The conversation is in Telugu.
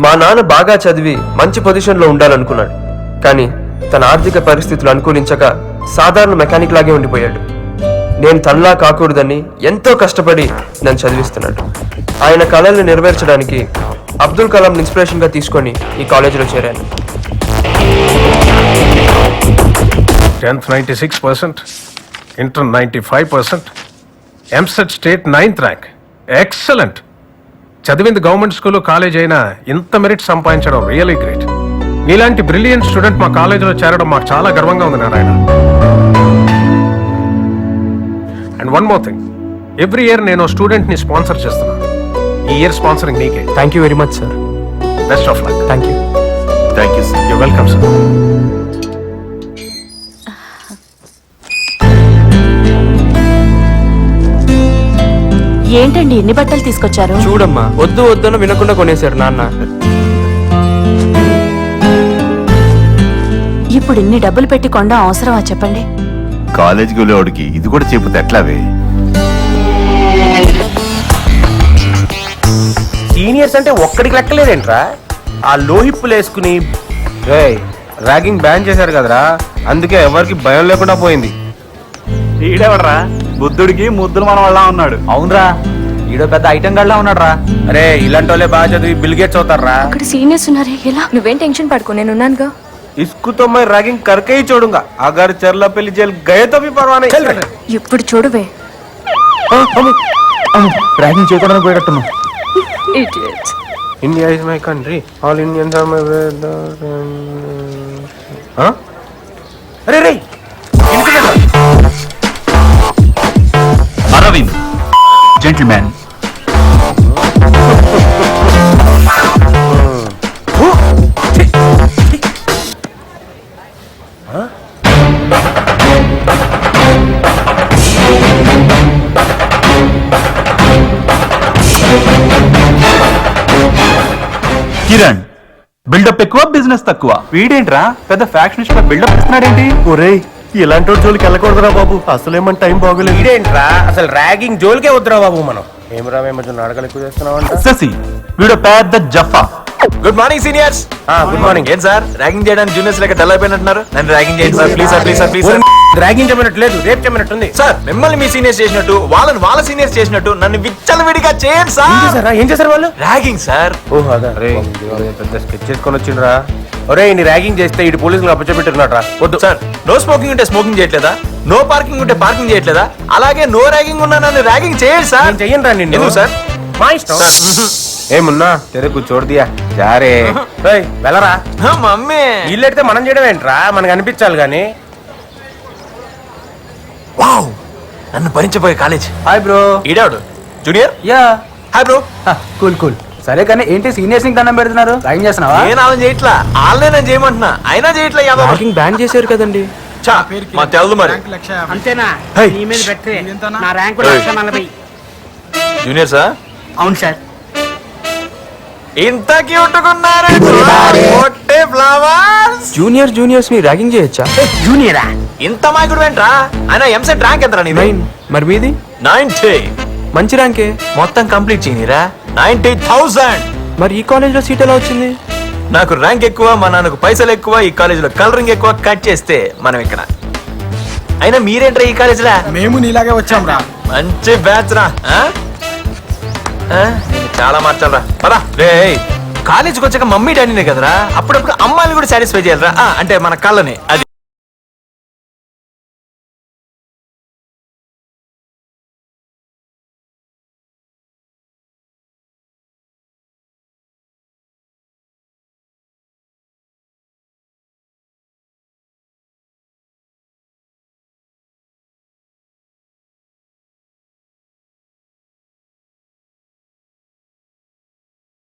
మా నాన్న బాగా చదివి మంచి పొజిషన్లో ఉండాలనుకున్నాడు. కానీ తన ఆర్థిక పరిస్థితులు అనుకూలించక సాధారణ మెకానిక్ లాగే ఉండిపోయాడు. నేను తనలా కాకూడదని ఎంతో కష్టపడి నన్ను చదివిస్తున్నాడు. ఆయన కళల్ని నెరవేర్చడానికి అబ్దుల్ కలాం ఇన్స్పిరేషన్గా తీసుకొని ఈ కాలేజీలో చేరాను. 10th 96%, inter 95%, EAMCET state 9th rank. Excellent. చదివింది గవర్నమెంట్ స్కూల్ కాలేజ్ అయినా ఇంత మెరిట్ సంపాదించడం రియలీ గ్రేట్. నీలాంటి బ్రిలియంట్ స్టూడెంట్ మా కాలేజీలో చేరడం మాకు చాలా గర్వంగా ఉంది Narayana. And one more thing, every year నేను స్టూడెంట్ని స్పాన్సర్ చేస్తున్నాను. ఈ ఇయర్ స్పాన్సరింగ్ నీకే. Thank you very much sir. Best of luck. Thank you. Thank you sir. You welcome sir. ఏంటండి ఎన్ని బట్టలు తీసుకొచ్చారు? చూడమ్మా, వద్దు వద్దను వినకుండా కొనేశారు నాన్న. ఇప్పుడు ఇన్ని డబ్బులు పెట్టి కొండ అవసరమా చెప్పండి? కాలేజీకి వెళ్ళేవాడికి ఇది కూడా చెబుతే ఎట్లావే? సీనియర్స్ అంటే ఒక్కడికి లెక్కలేదేంట్రా? ఆ లోహిప్పులు వేసుకుని ర్యాగింగ్ బ్యాన్ చేశారు కదరా, అందుకే ఎవరికి భయం లేకుండా పోయింది. ఈడెవడరా బుద్ధుడికి ముద్దులు మన వాళ్ళ ఉన్నాడు. అవునరా, ఈడో పెద్ద ఐటెం గడ్లా ఉన్నాడు రా. అరే ఇలాంటి వాళ్ళే బాగా చదివి బిల్ గేట్స్ అవుతారా? అక్కడ సీనియర్స్ ఉన్నారే, ఎలా? నువ్వేం టెన్షన్ పడుకో, నేను ఉన్నానుగా. ఇస్కు తో మై ర్యాగింగ్ करके ही छोड़ूंगा अगर चरला पेली जेल गए तो भी परवाह नहीं. चल रहे ఇప్పుడు చూడువే. ర్యాగింగ్ చేయడానికి పోయేటట్టున్నాం. Idiots. India is my country, all Indians are my brothers. అరే రే అరవింద్ జెంటిల్మెన్. కిరణ్, బిల్డప్ ఎక్కువ బిజినెస్ తక్కువ. వీడేంట్రా పెద్ద ఫ్యాక్షనిస్ట్ బిల్డప్ ఇస్తున్నాడేంటి? ఒరేయ్ ఇలాంటి జోలికి వెళ్ళకూడదురా బాబు, అసలేమని టైం బాగోలేదు. ఇదేంట్రా అసలు ర్యాగింగ్ జోలికే వద్దురా బాబు. మనం ఏమరా మేము నాటకాలు ఎక్కువ చేస్తున్నామంట. శశి, వీడు పెద్ద జఫా. Good morning seniors. Good morning. ఏం సార్ ర్యాగింగ్ చేయడానికి జూనియర్స్ లెక్క డల్ అయిపోయినట్టున్నారు? నన్ను ర్యాగింగ్ చేయండి sir, please sir, please sir, please sir. Ragging చెప్పినట్లేదు, రేపు చెప్పినట్టుంది. సార్ మిమ్మల్ని మీ సీనియర్స్ చేసినట్టు వాళ్ళని వాళ్ళ సీనియర్స్ చేసినట్టు నన్ను విచ్చలవిడిగా చేయండి సార్. ఏం చేశారు వాళ్ళు? Ragging sir. ఓహో అదే. పెద్ద స్కెచ్ చేసుకొని వచ్చిండ్రా. ఒరే నీ ర్యాగింగ్ చేస్తే ఇటు పోలీసులు అప్పచెప్పెట్టున్నాడు రా. వద్దు సార్. నో స్మోకింగ్ ఉంటే స్మోకింగ్ చేయట్లేదా? నో పార్కింగ్ ఉంటే పార్కింగ్ చేయట్లేదా? అలాగే నో ర్యాగింగ్ ఉన్నా నన్ను ర్యాగింగ్ చేయండి సార్. నేను చెయ్యను రా నిన్ను. ఎందుకు సార్? మా ఇష్టం. ఏమున్నా తెరే కూర్చోడు దియా జారే. వెళ్ళరా. మమ్మీ ఇల్లు ఎడితే మనం చేయడం ఏంట్రా, మనకు అనిపించాలి గానీ. వావ్, నన్ను భరించబోయే కాలేజ్. Hi bro. ఈడాడు junior. Yeah hi bro. Cool cool. సరే కానీ ఏంటి సీనియర్స్ కి దండం పెడుతున్నారు? ర్యాగింగ్ చేస్తున్నావా? నేను అలా చేయట్లా, వాళ్ళనే నేను చేయమంటున్నా. అయినా చేయట్లా. ర్యాగింగ్ బ్యాన్ చేశారు కదండి. చా మా తెలదు మరి. అంతేనా? నీ మీద పెట్టే నా ర్యాంక్ 140. జూనియర్సా? అవును సార్. ఇంత క్యూట్ ఉన్నారు ఫ్లవర్స్. జూనియర్స్ ని ర్యాగింగ్ చేయొచ్చా? జూనియరా? ఇంత మాయకుడు ఏంట్రా? అయినా ఎంసెట్ ర్యాంక్ ఎంతరా నీది? 9. మరి మీది? 90. మంచి ర్యాంకే. మొత్తం కంప్లీట్ చేయనిరా. 90,000. మరి ఈ కాలేజ్ లో సీట్ ఎలా వచ్చింది? నాకు ర్యాంక్ ఎక్కువ, మా నాన్నకు పైసలు ఎక్కువ, ఈ కాలేజీలో కలరింగ్ ఎక్కువ. కట్ చేస్తే మనం ఇక్కడ. అయినా మీరేంట్రా ఈ కాలేజీలా? మేము నీలాగే వచ్చాం రా. మంచి బ్యాచ్ రా. చాలా మార్చాలరా. పదా రే. కాలేజీకి వచ్చాక మమ్మీ డాడీనే కదరా, అప్పుడప్పుడు అమ్మాయిని కూడా సాటిస్ఫై చేయాలరా. అంటే మన కళ్ళని. అది